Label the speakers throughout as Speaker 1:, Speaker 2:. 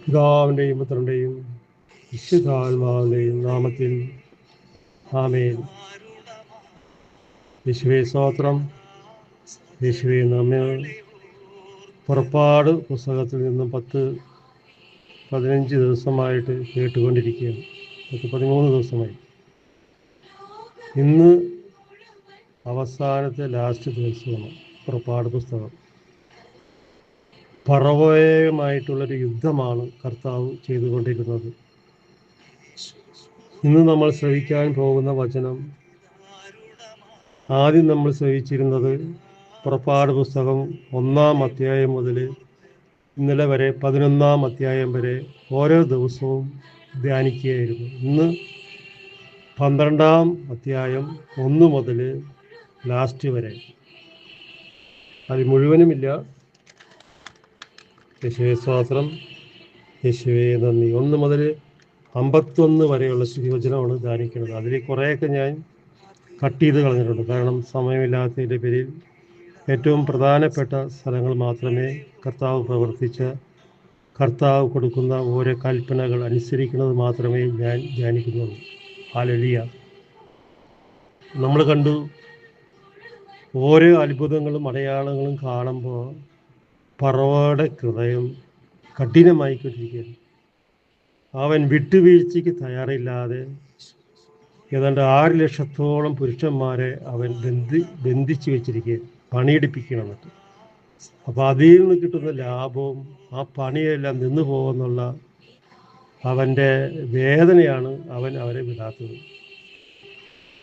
Speaker 1: പിതാവിൻ്റെയും പുത്രൻ്റെയും വിശുദ്ധാത്മാവിൻ്റെയും നാമത്തിൽ ആമേൻ. യേശുവേ സ്തോത്രം, യേശുവേ നന്ദി. പുറപ്പാട് പുസ്തകത്തിൽ നിന്നും 15 ദിവസമായിട്ട് കേട്ടുകൊണ്ടിരിക്കുകയാണ്. 13 ദിവസമായി. ഇന്ന് അവസാനത്തെ ലാസ്റ്റ് ദിവസമാണ് പുറപ്പാട് പുസ്തകം. ഫറവോയുമായിട്ടുള്ളൊരു യുദ്ധമാണ് കർത്താവ് ചെയ്തുകൊണ്ടിരുന്നത്. ഇന്ന് നമ്മൾ ശ്രവിക്കാൻ പോകുന്ന വചനം, ആദ്യം നമ്മൾ ശ്രവിച്ചിരുന്നത് പുറപ്പാട് പുസ്തകം 1-ാം അധ്യായം മുതൽ ഇന്നലെ വരെ 11-ാം അധ്യായം വരെ ഓരോ ദിവസവും ധ്യാനിക്കുകയായിരുന്നു. ഇന്ന് 12-ാം അധ്യായം 1 മുതൽ ലാസ്റ്റ് വരെ. അത് മുഴുവനുമില്ല. യേശുവേ സ്തോത്രം, യേശുവേ നന്ദി. 1 മുതൽ 51 വരെയുള്ള വചനമാണ് ധ്യാനിക്കുന്നത്. അതിൽ കുറേയൊക്കെ ഞാൻ കട്ട് ചെയ്ത് കളഞ്ഞിട്ടുണ്ട്. കാരണം സമയമില്ലാത്തതിൻ്റെ പേരിൽ ഏറ്റവും പ്രധാനപ്പെട്ട സ്ഥലങ്ങൾ മാത്രമേ കർത്താവ് പ്രവർത്തിച്ച, കർത്താവ് കൊടുക്കുന്ന ഓരോ കൽപ്പനകൾ അനുസരിക്കുന്നത് മാത്രമേ ഞാൻ ധ്യാനിക്കുന്നുള്ളൂ. ഹല്ലേലൂയ. നമ്മൾ കണ്ടു, ഓരോ അത്ഭുതങ്ങളും അടയാളങ്ങളും കാണുമ്പോൾ ഫറവോയുടെ ഹൃദയം കഠിനമായിക്കൊണ്ടിരിക്കുകയാണ്. അവൻ വിട്ടുവീഴ്ചയ്ക്ക് തയ്യാറില്ലാതെ ഏതാണ്ട് 6 ലക്ഷത്തോളം പുരുഷന്മാരെ അവൻ ബന്ധിച്ചു വെച്ചിരിക്കുകയാണ്, പണിയെടുപ്പിക്കണം എന്നിട്ട്. അപ്പോൾ അതിൽ നിന്ന് കിട്ടുന്ന ലാഭവും ആ പണിയെല്ലാം നിന്നു പോകുന്നുള്ള അവൻ്റെ വേദനയാണ് അവൻ അവരെ വിടാത്തത്.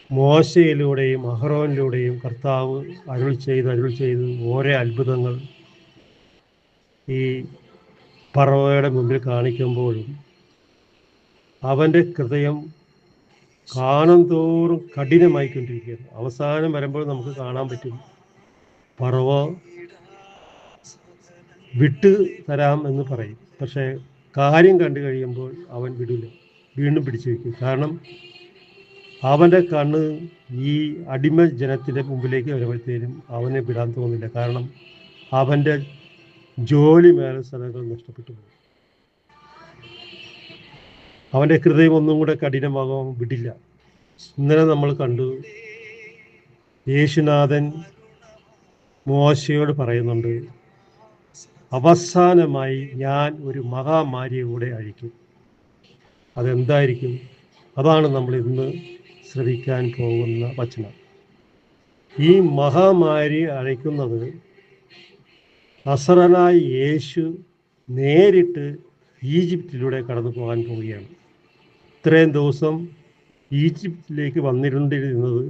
Speaker 1: മോശയിലൂടെയും അഹ്റോനിലൂടെയും കർത്താവ് അരുൾ ചെയ്ത് ഓരോ അത്ഭുതങ്ങൾ ഈ ഫറവോയുടെ മുമ്പിൽ കാണിക്കുമ്പോഴും അവൻ്റെ ഹൃദയം കാണും തോറും കഠിനമായിക്കൊണ്ടിരിക്കുകയാണ്. അവസാനം വരുമ്പോൾ നമുക്ക് കാണാൻ പറ്റും, ഫറവോ വിട്ടു തരാം എന്ന് പറയും, പക്ഷേ കാര്യം കണ്ടു കഴിയുമ്പോൾ അവൻ വിടില്ല, വീണ്ടും പിടിച്ചു വയ്ക്കും. കാരണം അവൻ്റെ കണ്ണ് ഈ അടിമ ജനത്തിൻ്റെ മുമ്പിലേക്ക് വരുമ്പോഴത്തേനും അവനെ വിടാൻ തോന്നില്ല. കാരണം അവൻ്റെ ജോലി മേലെ സ്ഥലങ്ങൾ നഷ്ടപ്പെട്ടു പോകും. അവൻ്റെ ഹൃദയം ഒന്നും കൂടെ കഠിനമാകാൻ വിടില്ല. ഇന്നലെ നമ്മൾ കണ്ടു, യേശുനാഥൻ മോശയോട് പറയുന്നുണ്ട്, അവസാനമായി ഞാൻ ഒരു മഹാമാരിയെ കൂടെ അഴിക്കും. അതെന്തായിരിക്കും? അതാണ് നമ്മൾ ഇന്ന് ശ്രവിക്കാൻ പോകുന്ന വചനം. ഈ മഹാമാരി അഴിക്കുന്നത് നസറനായ യേശു നേരിട്ട് ഈജിപ്തിലൂടെ കടന്നു പോകാൻ പോവുകയാണ്. ഇത്രയും ദിവസം ഈജിപ്തിലേക്ക് വന്നിരുന്നത്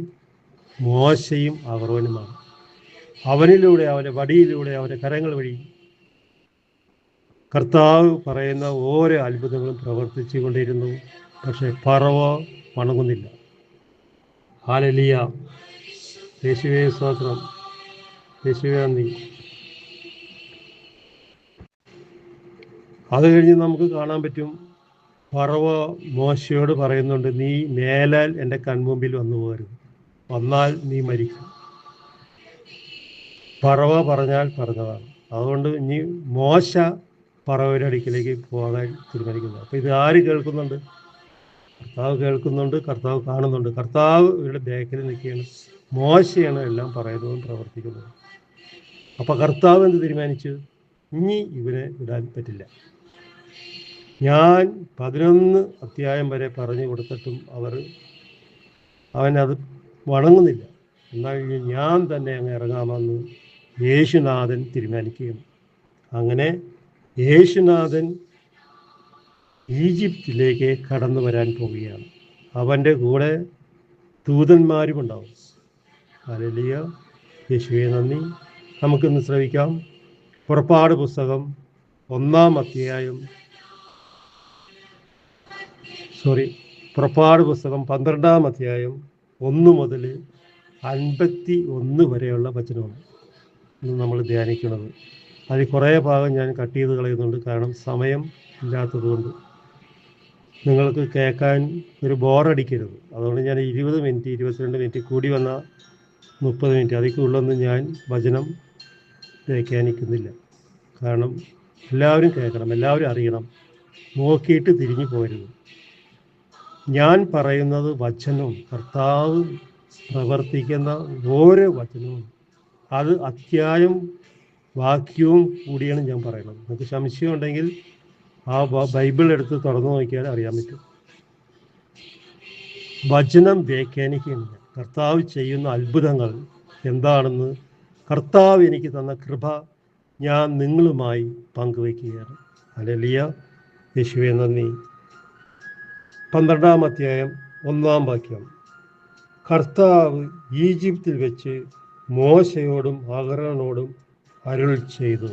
Speaker 1: മോശയും അഹ്റോനുമാണ്. അവനിലൂടെ, അവൻ്റെ വടിയിലൂടെ, അവൻ്റെ കരങ്ങൾ വഴി കർത്താവ് പറയുന്ന ഓരോ അത്ഭുതങ്ങളും പ്രവർത്തിച്ചു കൊണ്ടിരുന്നു. പക്ഷേ ഫറവോ വണങ്ങുന്നില്ല. ഹല്ലേലൂയ. യേശുവേ സ്തോത്രം, യേശുവേ നന്ദി. അത് കഴിഞ്ഞ് നമുക്ക് കാണാൻ പറ്റും, ഫറവോ മോശയോട് പറയുന്നുണ്ട്, നീ മേലാൽ എൻ്റെ കൺമുമ്പിൽ വന്നു പോകരുത്, വന്നാൽ നീ മരിക്കും. ഫറവോ പറഞ്ഞാൽ പറഞ്ഞതാണ്. അതുകൊണ്ട് ഇനി മോശ ഫറവോയുടെ അടുക്കിലേക്ക് പോകാൻ തീരുമാനിക്കുന്നു. അപ്പോൾ ഇത് ആര് കേൾക്കുന്നുണ്ട്? കർത്താവ് കേൾക്കുന്നുണ്ട്, കർത്താവ് കാണുന്നുണ്ട്. കർത്താവ് ഇവരുടെ ബാക്കിൽ നിൽക്കുകയാണ്. മോശയാണ് എല്ലാം പറയുന്നതും പ്രവർത്തിക്കുന്നതും. അപ്പോൾ കർത്താവ് എന്ത് തീരുമാനിച്ചു? ഇനി ഇവനെ വിടാൻ പറ്റില്ല. ഞാൻ 11 അധ്യായം വരെ പറഞ്ഞു കൊടുത്തിട്ടും അവനത് വണങ്ങുന്നില്ല. എന്നാൽ ഞാൻ തന്നെ അങ്ങ് ഇറങ്ങാമെന്ന് യേശുനാഥൻ തീരുമാനിക്കുകയാണ്. അങ്ങനെ യേശുനാഥൻ ഈജിപ്തിലേക്ക് കടന്നു വരാൻ പോവുകയാണ്. അവൻ്റെ കൂടെ ദൂതന്മാരും ഉണ്ടാവും. ഹല്ലേലൂയ. യേശുവേ നന്ദി. നമുക്കിന്ന് ശ്രവിക്കാം. പുറപ്പാട് പുസ്തകം 1-ാം അധ്യായം, പുറപ്പാട് പുസ്തകം 12-ാം അധ്യായം 1 മുതൽ 51 വരെയുള്ള വചനമാണ് ഇന്ന് നമ്മൾ ധ്യാനിക്കുന്നത്. അതിൽ കുറേ ഭാഗം ഞാൻ കട്ട് ചെയ്ത് കളയുന്നുണ്ട്, കാരണം സമയം ഇല്ലാത്തതുകൊണ്ട്. നിങ്ങൾക്ക് കേൾക്കാൻ ഒരു ബോറടിക്കരുത്. അതുകൊണ്ട് ഞാൻ 20 മിനിറ്റ് 22 മിനിറ്റ് കൂടി വന്ന 30 മിനിറ്റ് അതിക്കുള്ളൊന്നും ഞാൻ വചനം വ്യാഖ്യാനിക്കുന്നില്ല. കാരണം എല്ലാവരും കേൾക്കണം, എല്ലാവരും അറിയണം നോക്കിയിട്ട് തിരിഞ്ഞു പോരുത്. ഞാൻ പറയുന്നത് വചനവും കർത്താവ് പ്രവർത്തിക്കുന്ന ഓരോ വചനവും അത് അധ്യായം വാക്യവും കൂടിയാണ് ഞാൻ പറയുന്നത്. നിങ്ങൾക്ക് സംശയം ഉണ്ടെങ്കിൽ ആ ബൈബിൾ എടുത്ത് തുറന്നു നോക്കിയാൽ അറിയാൻ പറ്റും. വചനം വ്യാഖ്യാനിക്കുന്നില്ല. കർത്താവ് ചെയ്യുന്ന അത്ഭുതങ്ങൾ എന്താണെന്ന് കർത്താവ് എനിക്ക് തന്ന കൃപ ഞാൻ നിങ്ങളുമായി പങ്കുവയ്ക്കുകയാണ്. ഹല്ലേലൂയ, യേശുവേ നന്ദി. 12-ാം അധ്യായം 1-ാം വാക്യം. കർത്താവ് ഈജിപ്തിൽ വെച്ച് മോശയോടും അഹരോനോടും അരുൾ ചെയ്തു.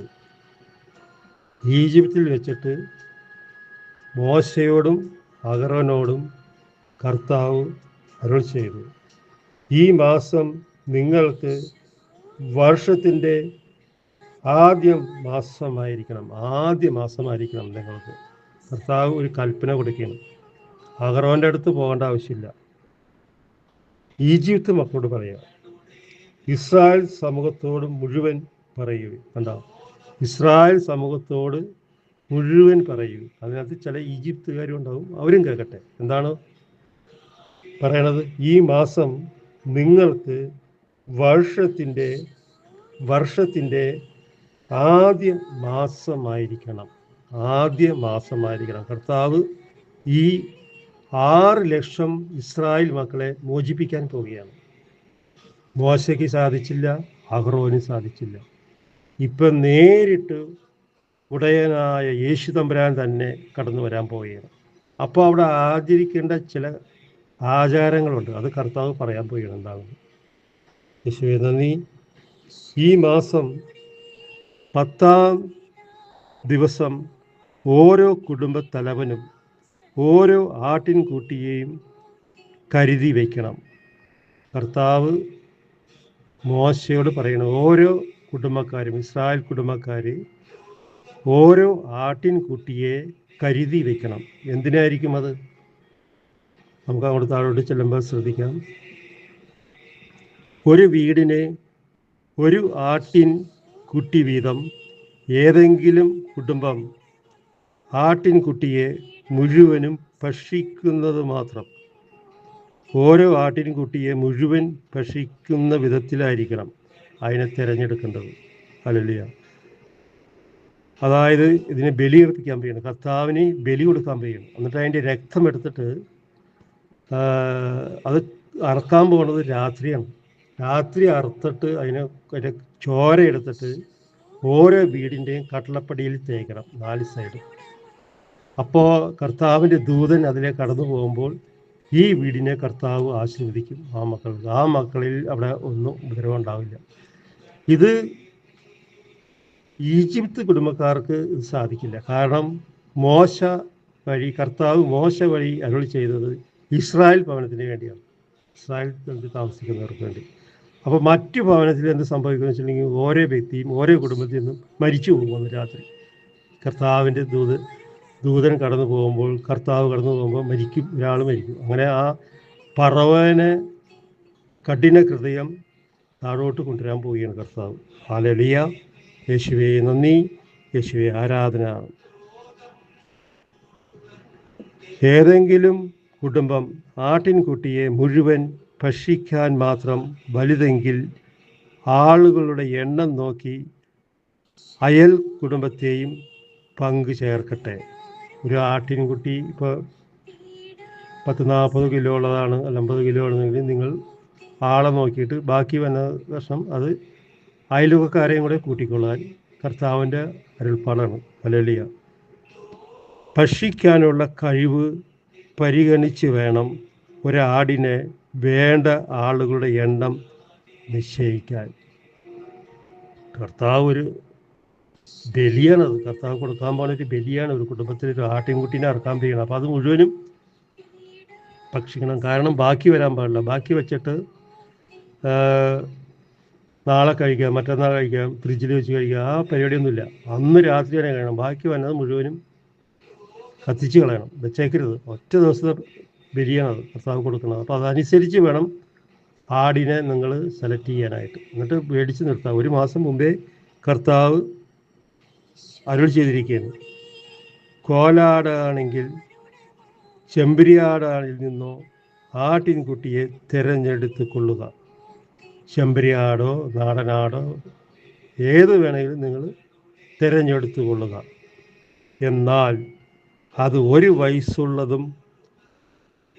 Speaker 1: ഈജിപ്തിൽ വെച്ചിട്ട് മോശയോടും അഹരോനോടും കർത്താവ് അരുൾ ചെയ്തു, ഈ മാസം നിങ്ങൾക്ക് വർഷത്തിൻ്റെ ആദ്യ മാസമായിരിക്കണം നിങ്ങൾക്ക്. കർത്താവ് ഒരു കൽപ്പന കൊടുക്കണം. അഹരോൻ്റെ അടുത്ത് പോകേണ്ട ആവശ്യമില്ല. ഈജിപ്ത് മക്കളോട് പറയുക, ഇസ്രായേൽ സമൂഹത്തോട് മുഴുവൻ പറയുക. കണ്ടോ, ഇസ്രായേൽ സമൂഹത്തോട് മുഴുവൻ പറയുക. അതിനകത്ത് ചില ഈജിപ്തുകാരും ഉണ്ടാവും, അവരും കേൾക്കട്ടെ. എന്താണ് പറയണത്? ഈ മാസം നിങ്ങൾക്ക് വർഷത്തിൻ്റെ ആദ്യ മാസമായിരിക്കണം. കർത്താവ് ഈ 6 ലക്ഷം ഇസ്രായേൽ മക്കളെ മോചിപ്പിക്കാൻ പോവുകയാണ്. മോശയ്ക്ക് സാധിച്ചില്ല, അഹ്റോന് സാധിച്ചില്ല. ഇപ്പം നേരിട്ട് ഉടയനായ യേശു തമ്പുരാൻ തന്നെ കടന്നു വരാൻ പോവുകയാണ്. അപ്പോൾ അവിടെ ആചരിക്കേണ്ട ചില ആചാരങ്ങളുണ്ട്, അത് കർത്താവ് പറയാൻ പോവുകയാണ്. എന്താണെന്ന് യേശുവേ നന്ദി. ഈ മാസം 10-ാം ദിവസം ഓരോ കുടുംബത്തലവനും ഓരോ ആട്ടിൻകുട്ടിയെയും കരുതി വയ്ക്കണം. കർത്താവ് മോശയോട് പറയണം, ഓരോ കുടുംബക്കാരും, ഇസ്രായേൽ കുടുംബക്കാർ ഓരോ ആട്ടിൻകുട്ടിയെ കരുതി വയ്ക്കണം. എന്തിനായിരിക്കും അത്? നമുക്ക് അങ്ങോട്ട് താഴോട്ട് ചെല്ലുമ്പോൾ ശ്രദ്ധിക്കാം. ഒരു വീടിന് ഒരു ആട്ടിൻ കുട്ടി വീതം ഏതെങ്കിലും കുടുംബം ആട്ടിൻകുട്ടിയെ മുഴുവനും ഭക്ഷിക്കുന്നത് മാത്രം. ഓരോ ആട്ടിൻകുട്ടിയെ മുഴുവൻ ഭക്ഷിക്കുന്ന വിധത്തിലായിരിക്കണം അതിനെ തിരഞ്ഞെടുക്കേണ്ടത്. ഹല്ലേലൂയ. അതായത് ഇതിനെ ബലിയർപ്പിക്കാൻ കഴിയണം, കർത്താവിന് ബലി കൊടുക്കാൻ കഴിയണം. എന്നിട്ട് അതിൻ്റെ രക്തം എടുത്തിട്ട് അത് അറക്കാൻ പോകുന്നത് രാത്രിയാണ്. രാത്രി അറുത്തിട്ട് അതിൻ്റെ ചോര എടുത്തിട്ട് ഓരോ വീടിൻ്റെയും കട്ടളപ്പടിയിൽ തേക്കണം, 4 സൈഡ്. അപ്പോൾ കർത്താവിൻ്റെ ദൂതൻ അതിലെ കടന്നു പോകുമ്പോൾ ഈ വീടിനെ കർത്താവ് ആശീർവദിക്കും. ആ മക്കളിൽ അവിടെ ഒന്നും ഉപദ്രവം ഉണ്ടാവില്ല. ഇത് ഈജിപ്ത് കുടുംബക്കാർക്ക് ഇത് സാധിക്കില്ല. കാരണം കർത്താവ് മോശ വഴി അരുൾ ചെയ്തത് ഇസ്രായേൽ ഭവനത്തിന് വേണ്ടിയാണ്, ഇസ്രായേൽ താമസിക്കുന്നവർക്ക് വേണ്ടി. അപ്പോൾ മറ്റു ഭവനത്തിൽ എന്ത് സംഭവിക്കുമെന്ന് വെച്ചിട്ടുണ്ടെങ്കിൽ ഓരോ വ്യക്തിയും ഓരോ കുടുംബത്തിൽ നിന്നും മരിച്ചു പോകുമെന്ന് രാത്രി. കർത്താവിൻ്റെ ദൂതൻ കടന്നു പോകുമ്പോൾ, കർത്താവ് കടന്നു പോകുമ്പോൾ ഒരാൾ മരിക്കും. അങ്ങനെ ആ പറവനെ കഠിന ഹൃദയം താഴോട്ട് കൊണ്ടുവരാൻ പോവുകയാണ് കർത്താവ്. ഹല്ലേലൂയ, യേശുവേ നന്ദി, യേശുവേ ആരാധന. ഏതെങ്കിലും കുടുംബം ആട്ടിൻകുട്ടിയെ മുഴുവൻ ഭക്ഷിക്കാൻ മാത്രം വലുതെങ്കിൽ ആളുകളുടെ എണ്ണം നോക്കി അയൽ കുടുംബത്തെയും പങ്കു ചേർക്കട്ടെ. ഒരു ആട്ടിൻകുട്ടി ഇപ്പോൾ 10-40 കിലോ ഉള്ളതാണ്, 50 കിലോ ഉള്ളതെങ്കിൽ നിങ്ങൾ ആളെ നോക്കിയിട്ട് ബാക്കി വന്ന വർഷം അത് അയൽവക്കാരെയും കൂടെ കൂട്ടിക്കൊള്ളാൻ കർത്താവിൻ്റെ അരുൾപ്പാടാണ്. ഹല്ലേലൂയ. ഭക്ഷിക്കാനുള്ള കഴിവ് പരിഗണിച്ച് വേണം ഒരാടിനെ വേണ്ട ആളുകളുടെ എണ്ണം നിശ്ചയിക്കാൻ. കർത്താവ് ഒരു ബലിയാണത്, കർത്താവ് കൊടുക്കാൻ പോകുന്നൊരു ബലിയാണ്. ഒരു കുടുംബത്തിൽ ഒരു ആട്ടിൻകുട്ടീനെ അറക്കാൻ കഴിയണം. അപ്പോൾ അത് മുഴുവനും ഭക്ഷിക്കണം. കാരണം ബാക്കി വരാൻ പാടില്ല. ബാക്കി വെച്ചിട്ട് നാളെ കഴിക്കാം, മറ്റന്നാൾ കഴിക്കാം, ഫ്രിഡ്ജിൽ വെച്ച് കഴിക്കാം, ആ പരിപാടിയൊന്നുമില്ല. അന്ന് രാത്രി തന്നെ കഴിയണം. ബാക്കി വന്നത് മുഴുവനും കത്തിച്ച് കളയണം, വെച്ചേക്കരുത്. ഒറ്റ ദിവസത്തെ ബലിയാണത് കർത്താവ് കൊടുക്കുന്നത്. അപ്പോൾ അതനുസരിച്ച് വേണം ആടിനെ നിങ്ങൾ സെലക്ട് ചെയ്യാനായിട്ട്. എന്നിട്ട് മേടിച്ച് നിർത്താം. 1 മാസം മുമ്പേ കർത്താവ് അരുൾ ചെയ്തിരിക്കുകയാണ്. കോലാടാണെങ്കിൽ ചെമ്പരിയാടിൽ നിന്നോ ആട്ടിൻകുട്ടിയെ തിരഞ്ഞെടുത്ത് കൊള്ളുക. ചെമ്പരിയാടോ നാടനാടോ ഏത് വേണമെങ്കിലും നിങ്ങൾ തിരഞ്ഞെടുത്ത് കൊള്ളുക. എന്നാൽ അത് 1 വയസ്സുള്ളതും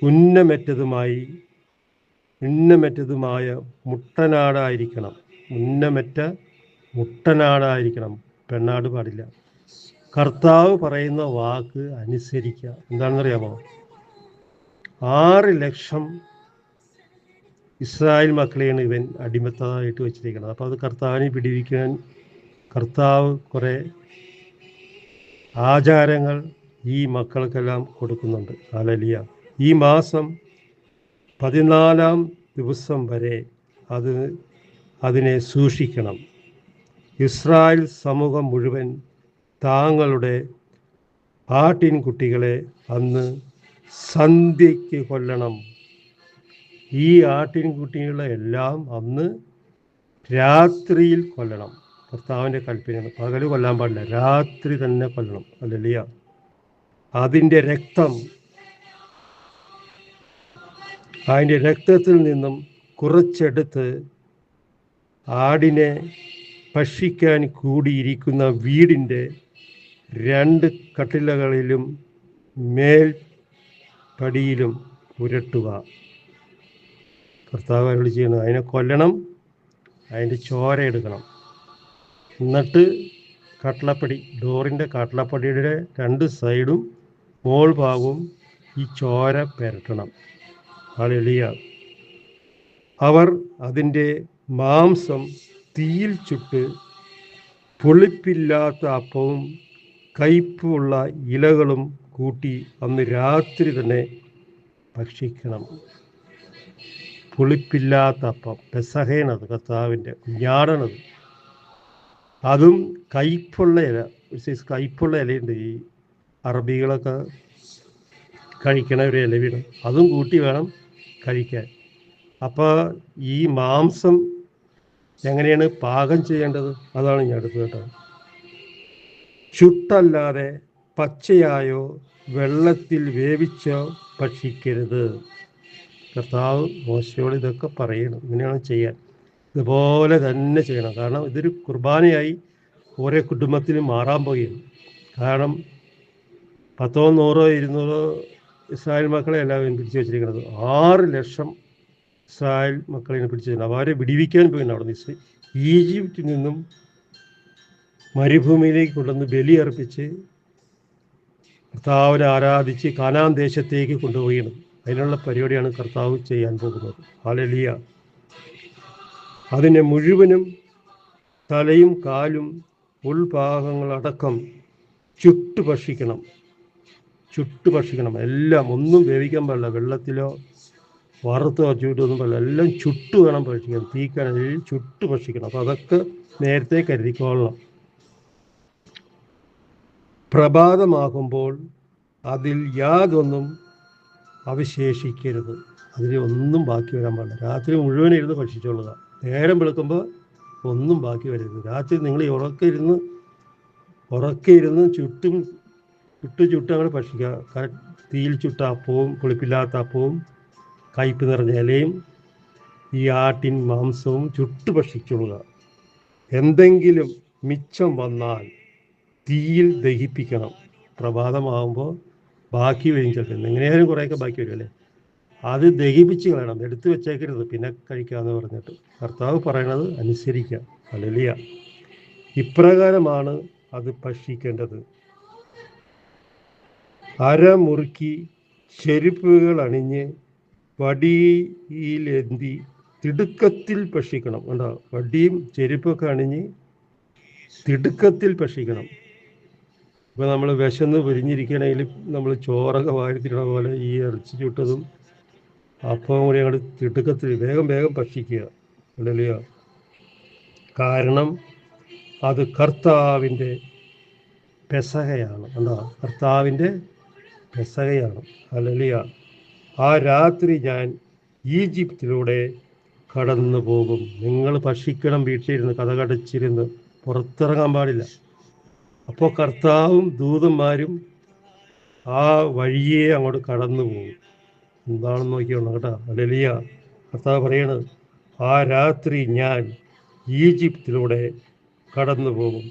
Speaker 1: ഉന്നമറ്റതുമായ മുട്ടനാടായിരിക്കണം. ഉന്നമറ്റ മുട്ടനാടായിരിക്കണം, പെണ്ണാട് പാടില്ല. കർത്താവ് പറയുന്ന വാക്ക് അനുസരിക്കുക. എന്താണെന്നറിയാമോ? 6 ലക്ഷം ഇസ്രായേൽ മക്കളെയാണ് ഇവൻ അടിമത്തമായിട്ട് വെച്ചിരിക്കുന്നത്. അപ്പോൾ അത് കർത്താവിനെ പിടിവിക്കാൻ കർത്താവ് കുറേ ആചാരങ്ങൾ ഈ മക്കൾക്കെല്ലാം കൊടുക്കുന്നുണ്ട്. ഹല്ലേലൂയ. ഈ മാസം 14-ാം ദിവസം വരെ അതിനെ സൂക്ഷിക്കണം. ഇസ്രായേൽ സമൂഹം മുഴുവൻ താങ്കളുടെ ആട്ടിൻകുട്ടികളെ അന്ന് സന്ധ്യയ്ക്ക് കൊല്ലണം. ഈ ആട്ടിൻകുട്ടികളെ എല്ലാം അന്ന് രാത്രിയിൽ കൊല്ലണം. കർത്താവിൻ്റെ കൽപ്പനയാണ്. പകല് കൊല്ലാൻ പാടില്ല, രാത്രി തന്നെ കൊല്ലണം. ഹല്ലേലൂയ. അതിൻ്റെ രക്തത്തിൽ നിന്നും കുറച്ചെടുത്ത് ആടിനെ ഭക്ഷിക്കാൻ കൂടിയിരിക്കുന്ന വീടിൻ്റെ 2 കട്ടിലകളിലും മേൽപ്പടിയിലും പുരട്ടുക. കർത്താവ് അരുളി ചെയ്യുന്നത്, അതിനെ കൊല്ലണം, അതിൻ്റെ ചോര എടുക്കണം. എന്നിട്ട് ഡോറിൻ്റെ കട്ടളപ്പടിയുടെ 2 സൈഡും മോൾ ഭാഗവും ഈ ചോര പുരട്ടണം. ഹല്ലേലൂയ. അവർ അതിൻ്റെ മാംസം തീയിൽ ചുട്ട് പുളിപ്പില്ലാത്ത അപ്പവും കയ്പുള്ള ഇലകളും കൂട്ടി അന്ന് രാത്രി തന്നെ ഭക്ഷിക്കണം. പുളിപ്പില്ലാത്ത അപ്പം, പെസഹയാണത്, കർത്താവിൻ്റെ കുഞ്ഞാടാണത്. അതും കയ്പുള്ള ഇല, ഒരു സൈസ് കയ്പുള്ള ഇലയുണ്ട്, ഈ അറബികളൊക്കെ കഴിക്കണ ഒരു ഇല വീണം, അതും കൂട്ടി വേണം കഴിക്കാൻ. അപ്പോൾ ഈ മാംസം എങ്ങനെയാണ് പാകം ചെയ്യേണ്ടത്? അതാണ് ഞാൻ അടുത്ത് കേട്ടത്. ചുട്ടല്ലാതെ പച്ചയായോ വെള്ളത്തിൽ വേവിച്ചോ ഭക്ഷിക്കരുത്. കർത്താവ് മോശയോട് ഇതൊക്കെ പറയണം, ഇങ്ങനെയാണ് ചെയ്യാൻ. ഇതുപോലെ തന്നെ ചെയ്യണം. കാരണം ഇതൊരു കുർബാനയായി ഓരോ കുടുംബത്തിലും മാറാൻ പോവുകയാണ്. കാരണം 10, 100, 200 ഇസ്രായേൽ മക്കളെ എല്ലാവരും പിടിച്ചു വെച്ചിരിക്കുന്നത്. 6 ലക്ഷം ഇസ്രായേൽ മക്കളെ പിടിച്ചു വെച്ചിട്ടുണ്ട്. അവരെ വിടിവിക്കാൻ പോയിട്ടുണ്ട്. അവിടെ നിന്ന് ഈജിപ്തിൽ നിന്നും മരുഭൂമിയിലേക്ക് കൊണ്ടുവന്ന് ബലിയർപ്പിച്ച് കർത്താവിനെ ആരാധിച്ച് കാനാൻ ദേശത്തേക്ക് കൊണ്ടുപോവുകയാണ്. അതിനുള്ള പരിപാടിയാണ് കർത്താവ് ചെയ്യാൻ പോകുന്നത്. ഹല്ലേലൂയ. അതിനെ മുഴുവനും തലയും കാലും ഉൾഭാഗങ്ങളടക്കം ചുട്ടു ഭക്ഷിക്കണം. എല്ലാം, ഒന്നും വേവിക്കാൻ പാടില്ല, വെള്ളത്തിലോ വറുത്തോ ചൂട്ടൊന്നും പാടില്ല, എല്ലാം ചുട്ടു വേണം ഭക്ഷിക്കാൻ. തീക്കനലിൽ ചുട്ടു ഭക്ഷിക്കണം. അപ്പോൾ അതൊക്കെ നേരത്തെ കരുതിക്കൊള്ളണം. പ്രഭാതമാകുമ്പോൾ അതിൽ യാതൊന്നും അവശേഷിക്കരുത്. അതിൽ ഒന്നും ബാക്കി വരാൻ പാടില്ല. രാത്രി മുഴുവൻ ഇരുന്ന് ഭക്ഷിച്ചോളുക. നേരം വെളുക്കുമ്പോൾ ഒന്നും ബാക്കി വരരുത്. രാത്രി നിങ്ങൾ ഉറക്കെ ഇരുന്ന് ചുട്ട് അങ്ങനെ ഭക്ഷിക്കുക. തീയിൽ ചുട്ട അപ്പവും പുളിപ്പില്ലാത്ത അപ്പവും കയ്പ് നിറഞ്ഞ ഇലയും ഈ ആട്ടിൻ മാംസവും ചുട്ട് ഭക്ഷിച്ചോളുക. എന്തെങ്കിലും മിച്ചം വന്നാൽ തീയിൽ ദഹിപ്പിക്കണം. പ്രഭാതമാകുമ്പോൾ ബാക്കി വരും. ചിലപ്പോൾ എങ്ങനെയായാലും കുറേയൊക്കെ ബാക്കി വരും അല്ലേ, അത് ദഹിപ്പിച്ച് കളയണം, എടുത്തു വെച്ചേക്കരുത്, പിന്നെ കഴിക്കാമെന്ന് പറഞ്ഞിട്ട്. കർത്താവ് പറയണത് അനുസരിക്കുക. ഹല്ലേലൂയ. ഇപ്രകാരമാണ് അത് ഭക്ഷിക്കേണ്ടത്. അരമുറുക്കി ചെരുപ്പുകൾ അണിഞ്ഞ് വടിയിലെന്തി തിടുക്കത്തിൽ ഭക്ഷിക്കണം. കണ്ടോ, വടിയും ചെരുപ്പൊക്കെ അണിഞ്ഞ് തിടുക്കത്തിൽ ഭക്ഷിക്കണം. ഇപ്പോൾ നമ്മൾ വിശന്ന് പൊരിഞ്ഞിരിക്കണമെങ്കിൽ നമ്മൾ ചോറൊക്കെ വാരിത്തിരണ പോലെ ഈ ഇറച്ചി ചുട്ടതും അപ്പം കൂടി അങ്ങോട്ട് തിടുക്കത്തിൽ വേഗം ഭക്ഷിക്കുക. ഹല്ലേലൂയ. കാരണം അത് കർത്താവിൻ്റെ പെസഹയാണ്. കണ്ടോ, കർത്താവിൻ്റെ പെസഹയാണ്. ഹല്ലേലൂയ. ആ രാത്രി ഞാൻ ഈജിപ്തിലൂടെ കടന്നു പോകും. നിങ്ങൾ ഭക്ഷിക്കണം, വീട്ടിലിരുന്ന് കതകടച്ചിരുന്ന്, പുറത്തിറങ്ങാൻ പാടില്ല. അപ്പോൾ കർത്താവും ദൂതന്മാരും ആ വഴിയെ അങ്ങോട്ട് കടന്നു പോകും. എന്താണെന്ന് നോക്കിയോണം കേട്ടോ. ഹല്ലേലൂയ. കർത്താവ് പറയണത്, ആ രാത്രി ഞാൻ ഈജിപ്തിലൂടെ കടന്നു പോകും.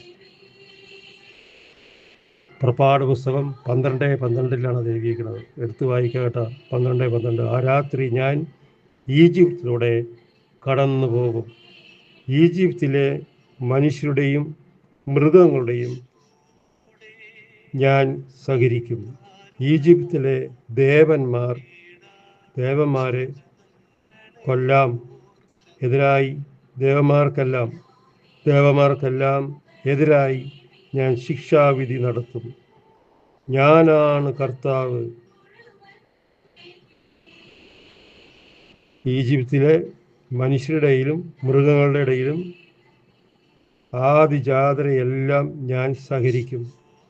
Speaker 1: പുറപ്പാട് പുസ്തകം 12:12 അത് എഴുതിയിരിക്കുന്നത്. എടുത്ത് വായിക്കുക കേട്ടോ. 12:12. ആ രാത്രി ഞാൻ ഈജിപ്തിലൂടെ കടന്നു പോകും. ഈജിപ്തിലെ മനുഷ്യരുടെയും മൃഗങ്ങളുടെയും ഞാൻ സഹരിക്കും. ഈജിപ്തിലെ ദേവന്മാരെ കൊല്ലാം എതിരായി ദേവന്മാർക്കെല്ലാം എതിരായി ഞാൻ ശിക്ഷാവിധി നടത്തും. ഞാനാണ് കർത്താവ്. ഈജിപ്തിലെ മനുഷ്യരുടെയിലും മൃഗങ്ങളുടെ ഇടയിലും ആദിജാതരെയെല്ലാം ഞാൻ സഹരിക്കും.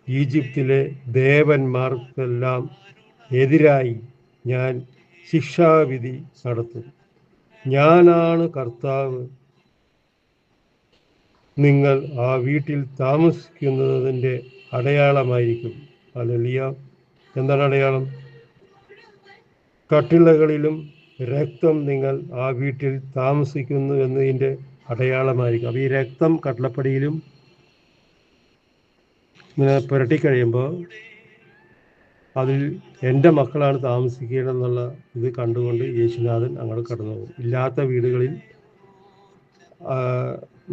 Speaker 1: ഈജിപ്തിലെ ദേവന്മാർക്കെല്ലാം എതിരായി ഞാൻ ശിക്ഷാവിധി നടത്തും. ഞാനാണ് കർത്താവ്. നിങ്ങൾ ആ വീട്ടിൽ താമസിക്കുന്നതിൻ്റെ അടയാളമായിരിക്കും. ഹല്ലേലൂയ. എന്താണ് അടയാളം? കട്ടിളകളിലും രക്തം നിങ്ങൾ ആ വീട്ടിൽ താമസിക്കുന്നു എന്നതിൻ്റെ അടയാളമായിരിക്കും. അപ്പോൾ ഈ രക്തം കട്ടിളപ്പടിയിലും ഇങ്ങനെ പുരട്ടിക്കഴിയുമ്പോൾ അതിൽ എൻ്റെ മക്കളാണ് താമസിക്കേണ്ടതെന്നുള്ള ഇത് കണ്ടുകൊണ്ട് യേശുനാഥൻ അങ്ങോട്ട് കടന്നു പോകും. ഇല്ലാത്ത വീടുകളിൽ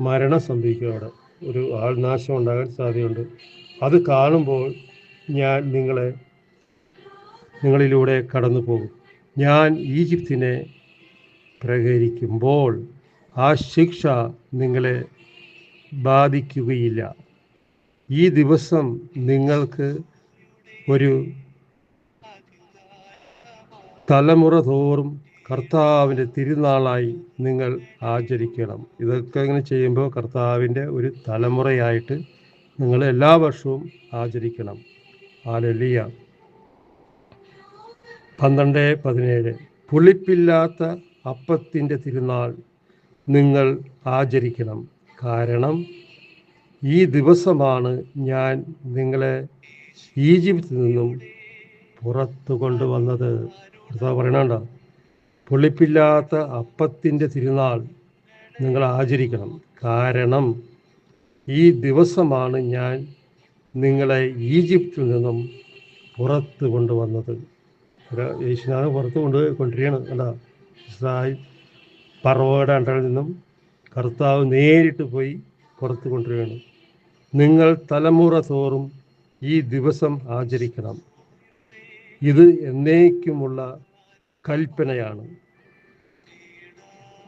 Speaker 1: മരണം സംഭവിക്കും. അവിടെ ഒരു ആൾനാശം ഉണ്ടാകാൻ സാധ്യതയുണ്ട്. അത് കാണുമ്പോൾ ഞാൻ നിങ്ങളിലൂടെ കടന്നു പോകും. ഞാൻ ഈജിപ്തിനെ പ്രഹരിക്കുമ്പോൾ ആ ശിക്ഷ നിങ്ങളെ ബാധിക്കുകയില്ല. ഈ ദിവസം നിങ്ങൾക്ക് ഒരു തലമുറ തോറും കർത്താവിൻ്റെ തിരുനാളായി നിങ്ങൾ ആചരിക്കണം. ഇതൊക്കെ ഇങ്ങനെ ചെയ്യുമ്പോൾ കർത്താവിൻ്റെ ഒരു തലമുറയായിട്ട് നിങ്ങൾ എല്ലാ വർഷവും ആചരിക്കണം. ഹല്ലേലൂയ. 12:17 പുളിപ്പില്ലാത്ത അപ്പത്തിൻ്റെ തിരുനാൾ നിങ്ങൾ ആചരിക്കണം. കാരണം ഈ ദിവസമാണ് ഞാൻ നിങ്ങളെ ഈജിപ്തിൽ നിന്നും പുറത്തു കൊണ്ടുവന്നത്. കർത്താവ് പറയണുണ്ടോ? പുളിപ്പില്ലാത്ത അപ്പത്തിൻ്റെ തിരുനാൾ നിങ്ങൾ ആചരിക്കണം. കാരണം ഈ ദിവസമാണ് ഞാൻ നിങ്ങളെ ഈജിപ്തിൽ നിന്നും പുറത്ത് കൊണ്ടുവന്നത്. യേശുനാഥൻ പുറത്ത് കൊണ്ടുവരികയാണ്. കണ്ടോ? ഇസ്രായേൽ ഫറവോയുടെ അണ്ടറിൽ നിന്നും കർത്താവ് നേരിട്ട് പോയി പുറത്ത് കൊണ്ടുവരികയാണ്. നിങ്ങൾ തലമുറ തോറും ഈ ദിവസം ആചരിക്കണം. ഇത് എന്നേക്കുമുള്ള കൽപ്പനയാണ്.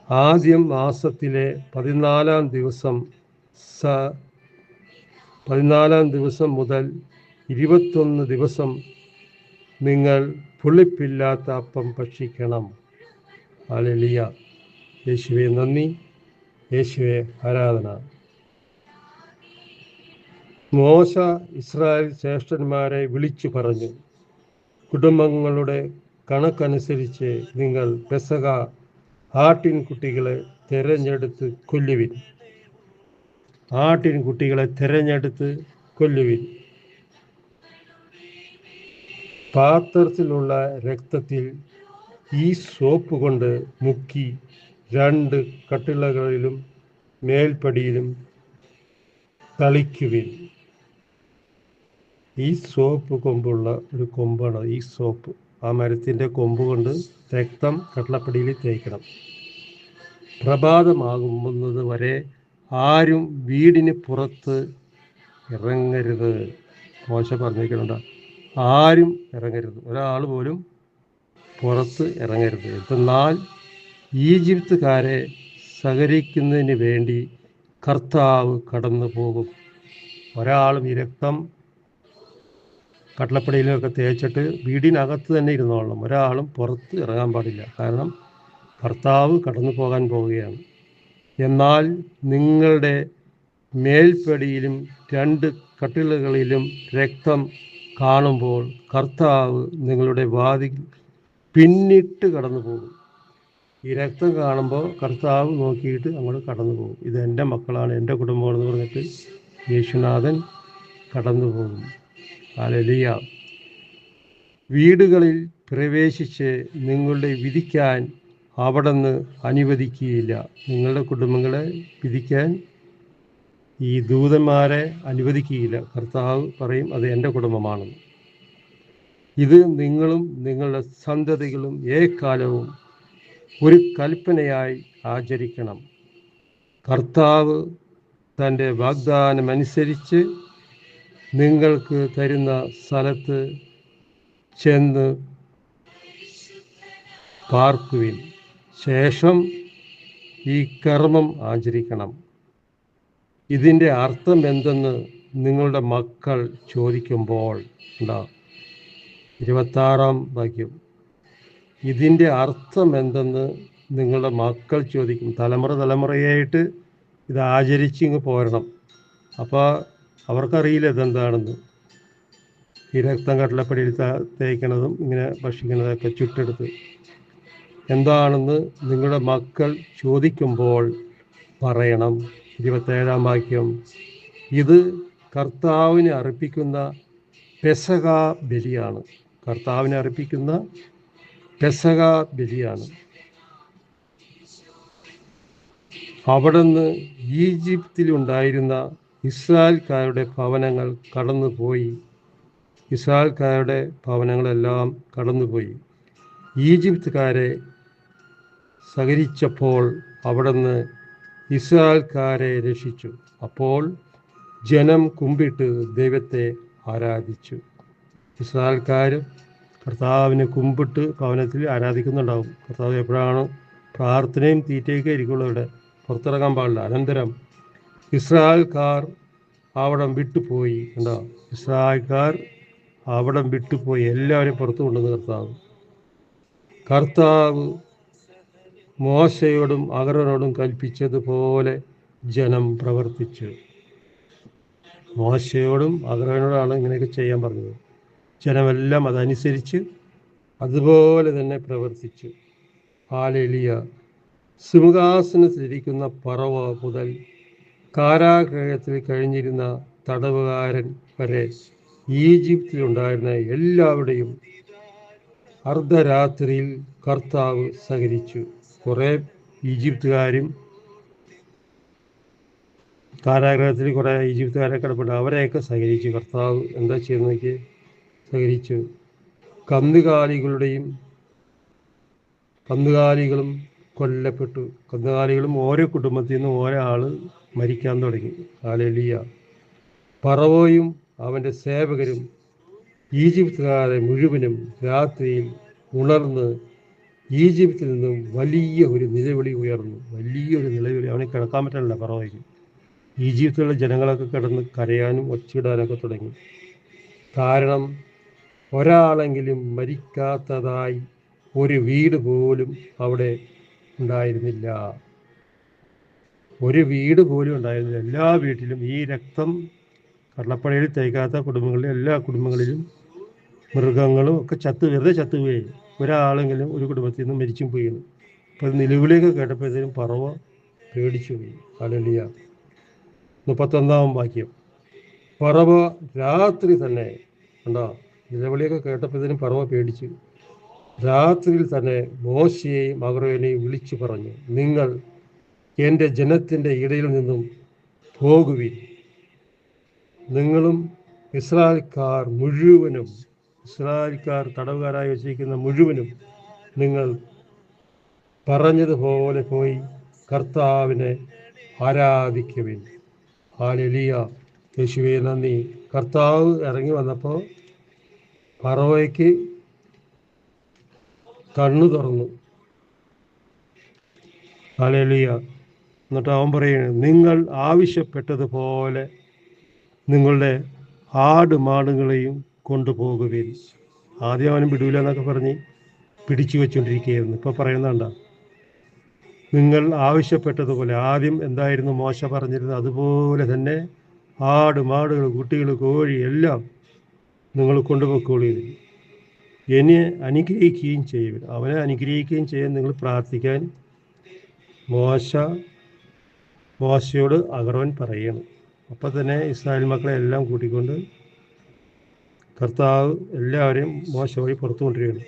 Speaker 1: ആദ്യം മാസത്തിലെ 14-ാം ദിവസം മുതൽ 21 ദിവസം നിങ്ങൾ പുളിപ്പില്ലാത്ത അപ്പം ഭക്ഷിക്കണം. ഹല്ലേലൂയ. യേശുവേ നന്ദി, യേശുവേ ആരാധന. മോശ ഇസ്രായേൽ ശ്രേഷ്ഠന്മാരെ വിളിച്ചു പറഞ്ഞു, കുടുംബങ്ങളുടെ കണക്കനുസരിച്ച് നിങ്ങൾ പെസഹ ആട്ടിൻകുട്ടികളെ തിരഞ്ഞെടുത്ത് കൊല്ലുവിൻ. പാത്രത്തിലുള്ള രക്തത്തിൽ ഈ സോപ്പ് കൊണ്ട് മുക്കി 2 കട്ടിളകളിലും മേൽപ്പടിയിലും തളിക്കുവിൻ. ഈ സോപ്പ് കൊമ്പുള്ള ഒരു കൊമ്പാണ് ഈ സോപ്പ്. ആ മരത്തിൻ്റെ കൊമ്പ് കൊണ്ട് രക്തം കട്ടിളപ്പടിയിൽ തേക്കണം. പ്രഭാതമാകുന്നത് വരെ ആരും വീടിന് പുറത്ത് ഇറങ്ങരുത്. മോശ പറഞ്ഞിരിക്കുന്നുണ്ട്, ആരും ഇറങ്ങരുത്, ഒരാൾ പോലും പുറത്ത് ഇറങ്ങരുത്. എന്നാൽ ഈജിപ്തുകാരെ സഹരിക്കുന്നതിന് വേണ്ടി കർത്താവ് കടന്നു പോകും. ഒരാളും ഈ രക്തം കട്ടിളപ്പടിയിലൊക്കെ തേച്ചിട്ട് വീടിനകത്ത് തന്നെ ഇരുന്നോളണം. ഒരാളും പുറത്ത് ഇറങ്ങാൻ പാടില്ല. കാരണം കർത്താവ് കടന്നു പോകാൻ പോവുകയാണ്. എന്നാൽ നിങ്ങളുടെ മേൽപ്പടിയിലും 2 കട്ടിളകളിലും രക്തം കാണുമ്പോൾ കർത്താവ് നിങ്ങളുടെ വാതിൽ പിന്നിട്ട് കടന്നു പോകും. ഈ രക്തം കാണുമ്പോൾ കർത്താവ് നോക്കിയിട്ട് അങ്ങോട്ട് കടന്നു പോകും. ഇത് എൻ്റെ മക്കളാണ്, എൻ്റെ കുടുംബമാണെന്ന് പറഞ്ഞിട്ട് യേശുനാഥൻ കടന്നു പോകും. ഹല്ലേലൂയ. വീടുകളിൽ പ്രവേശിച്ച് നിങ്ങളുടെ വിധിക്കാൻ അവിടുന്ന് അനുവദിക്കുകയില്ല. നിങ്ങളുടെ കുടുംബങ്ങളെ വിധിക്കാൻ ഈ ദൂതന്മാരെ അനുവദിക്കുകയില്ല. കർത്താവ് പറയും, അത് എൻ്റെ കുടുംബമാണെന്ന്. ഇത് നിങ്ങളും നിങ്ങളുടെ സന്തതികളും ഏക്കാലവും ഒരു കൽപ്പനയായി ആചരിക്കണം. കർത്താവ് തൻ്റെ വാഗ്ദാനമനുസരിച്ച് നിങ്ങൾക്ക് തരുന്ന സ്ഥലത്ത് ചെന്ന് പാർക്കുവിൻ. ശേഷം ഈ കർമ്മം ആചരിക്കണം. ഇതിൻ്റെ അർത്ഥം എന്തെന്ന് നിങ്ങളുടെ മക്കൾ ചോദിക്കുമ്പോൾ, 26-ാം വാക്യം, ഇതിൻ്റെ അർത്ഥം എന്തെന്ന് നിങ്ങളുടെ മക്കൾ ചോദിക്കും. തലമുറയായിട്ട് ഇത് ആചരിച്ച് ഇങ്ങ് പോരണം. അപ്പോൾ അവർക്കറിയില്ല ഇതെന്താണെന്ന്. ഈ രക്തം കടലപ്പടിയിൽ തേക്കണതും ഇങ്ങനെ ഭക്ഷിക്കുന്നതൊക്കെ ചുട്ടെടുത്ത് എന്താണെന്ന് നിങ്ങളുടെ മക്കൾ ചോദിക്കുമ്പോൾ പറയണം. 27-ാം വാക്യം, ഇത് കർത്താവിന് അർപ്പിക്കുന്ന പെസഹ ബലിയാണ്. കർത്താവിന് അർപ്പിക്കുന്ന പെസഹ ബലിയാണ്. അവിടുന്ന് ഈജിപ്തിലുണ്ടായിരുന്ന ഇസ്രായേൽക്കാരുടെ ഭവനങ്ങൾ കടന്നുപോയി. ഇസ്രായേൽക്കാരുടെ ഭവനങ്ങളെല്ലാം കടന്നുപോയി. ഈജിപ്തുകാരെ സഹരിച്ചപ്പോൾ അവിടുന്ന് ഇസ്രായേൽക്കാരെ രക്ഷിച്ചു. അപ്പോൾ ജനം കുമ്പിട്ട് ദൈവത്തെ ആരാധിച്ചു. ഇസ്രായേൽക്കാർ കർത്താവിനെ കുമ്പിട്ട് ഭവനത്തിൽ ആരാധിക്കുന്നുണ്ടാവും. കർത്താവ് എപ്പോഴാണ് പ്രാർത്ഥനയും തീറ്റയൊക്കെ ആയിരിക്കുള്ളൂ. ഇവിടെ പുറത്തിറങ്ങാൻ പാടില്ല. അനന്തരം ഇസ്രായേൽക്കാർ അവിടം വിട്ടുപോയി. ഇസ്രായേൽക്കാർ അവിടം വിട്ടുപോയി. എല്ലാവരും പുറത്തു കൊണ്ടുവന്ന് കർത്താവ് മോശയോടും അഹരോനോടും കൽപ്പിച്ചതുപോലെ ജനം പ്രവർത്തിച്ചു. മോശയോടും അഹരോനോടാണ് ഇങ്ങനെയൊക്കെ ചെയ്യാൻ പറഞ്ഞത്. ജനമെല്ലാം അതനുസരിച്ച് അതുപോലെ തന്നെ പ്രവർത്തിച്ചു. ഹല്ലേലൂയ. സിംഹാസനത്തിലിരിക്കുന്ന പറവ മുതൽ കാരാഗൃഹത്തിൽ കഴിഞ്ഞിരുന്ന തടവുകാരൻ വരെ ഈജിപ്തിലുണ്ടായിരുന്ന എല്ലാവരുടെയും അർദ്ധരാത്രിയിൽ കർത്താവ് സഹരിച്ചു. കുറേ ഈജിപ്തുകാരും കാരാഗൃഹത്തിൽ കുറേ ഈജിപ്തുകാരെ കിടപ്പുണ്ട്. അവരെയൊക്കെ സഹകരിച്ചു. കർത്താവ് എന്താ ചെയ്യുന്നതൊക്കെ സഹകരിച്ചു. കന്നുകാലികളും കൊല്ലപ്പെട്ടു. കന്നുകാലികളും ഓരോ കുടുംബത്തിൽ നിന്നും ഓരോ ആള് മരിക്കാൻ തുടങ്ങി. ഹല്ലേലൂയ. ഫറവോയും അവൻ്റെ സേവകരും ഈജിപ്തുകാരെ മുഴുവനും രാത്രിയിൽ ഉണർന്ന് ഈജിപ്തിൽ നിന്നും വലിയ ഒരു നിലവിളി ഉയർന്നു. വലിയൊരു നിലവിളി. അവന് കിടക്കാൻ പറ്റില്ല ഫറവോയ്ക്ക്. ഈജിപ്തിലുള്ള ജനങ്ങളൊക്കെ കിടന്ന് കരയാനും ഒച്ചയിടാനൊക്കെ തുടങ്ങി. കാരണം ഒരാളെങ്കിലും മരിക്കാത്തതായി ഒരു വീട് പോലും അവിടെ ഉണ്ടായിരുന്നില്ല. ഒരു വീട് പോലും ഉണ്ടായിരുന്നില്ല. എല്ലാ വീട്ടിലും ഈ രക്തം കടലപ്പടയിൽ തേക്കാത്ത കുടുംബങ്ങളിലും എല്ലാ കുടുംബങ്ങളിലും മൃഗങ്ങളും ഒക്കെ വെറുതെ ചത്തുപോയി. ഒരാളെങ്കിലും ഒരു കുടുംബത്തിൽ നിന്ന് മരിച്ചും പോയിരുന്നു. അപ്പോൾ നിലവിളിയൊക്കെ കേട്ടപ്പോഴത്തേനും പറവ പേടിച്ചു പോയി. ഹല്ലേലൂയ. 31-ാം വാക്യം, പറവ രാത്രി തന്നെ നിലവിളിയൊക്കെ കേട്ടപ്പോഴത്തേനും പറവ പേടിച്ചു. രാത്രിയിൽ തന്നെ മോശയെയും അഹരോനെയും വിളിച്ചു പറഞ്ഞു, നിങ്ങൾ എൻ്റെ ജനത്തിൻ്റെ ഇടയിൽ നിന്നും പോകുവിൻ. നിങ്ങളും ഇസ്രായേൽക്കാർ മുഴുവനും, ഇസ്രായേൽക്കാർ തടവുകാരായി വച്ചിരിക്കുന്ന മുഴുവനും നിങ്ങൾ പറഞ്ഞതുപോലെ പോയി കർത്താവിനെ ആരാധിക്കുവിൻ. ഹല്ലേലൂയ. യേശുവേ നന്ദി. കർത്താവ് ഇറങ്ങി വന്നപ്പോൾ ഫറവോയ്ക്ക് കണ്ണു തുറന്നു. ഹല്ലേലൂയ. എന്നിട്ട് അവൻ പറയുന്നു, നിങ്ങൾ ആവശ്യപ്പെട്ടതുപോലെ നിങ്ങളുടെ ആടുമാടുകളെയും കൊണ്ടുപോകുവിൻ. ആദ്യം അവനും വിടൂല എന്നൊക്കെ പറഞ്ഞ് പിടിച്ചു വെച്ചുകൊണ്ടിരിക്കുകയായിരുന്നു. ഇപ്പോൾ പറയുന്നുണ്ടോ, നിങ്ങൾ ആവശ്യപ്പെട്ടതുപോലെ. ആദ്യം എന്തായിരുന്നു മോശ പറഞ്ഞിരുന്നത്, അതുപോലെ തന്നെ ആടുമാടുകൾ, കുട്ടികൾ, കോഴി എല്ലാം നിങ്ങൾ കൊണ്ടുപോയിക്കോളൂ. എന്നെ അനുഗ്രഹിക്കുകയും ചെയ്യും. അവനെ അനുഗ്രഹിക്കുകയും ചെയ്യാൻ നിങ്ങൾ പ്രാർത്ഥിക്കാൻ മോശയോട് അഹരോൻ പറയണം. അപ്പം തന്നെ ഇസ്രായേൽ മക്കളെ എല്ലാം കൂട്ടിക്കൊണ്ട് കർത്താവ് എല്ലാവരെയും മോശ വഴി പുറത്തു കൊണ്ടുവരികയാണ്.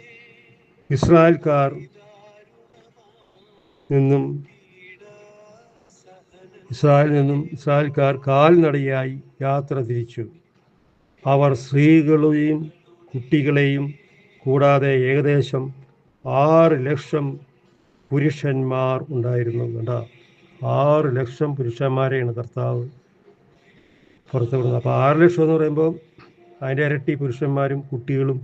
Speaker 1: ഇസ്രായേൽക്കാർ കാൽനടയായി യാത്ര തിരിച്ചു. അവർ സ്ത്രീകളെയും കുട്ടികളെയും കൂടാതെ ഏകദേശം 6 ലക്ഷം പുരുഷന്മാർ ഉണ്ടായിരുന്നു. കണ്ട, 6 ലക്ഷം പുരുഷന്മാരെയാണ് കർത്താവ് പുറത്തുവിടുന്നത്. അപ്പോൾ 6 ലക്ഷം എന്ന് പറയുമ്പോൾ അതിൻ്റെ ഇരട്ടി പുരുഷന്മാരും കുട്ടികളും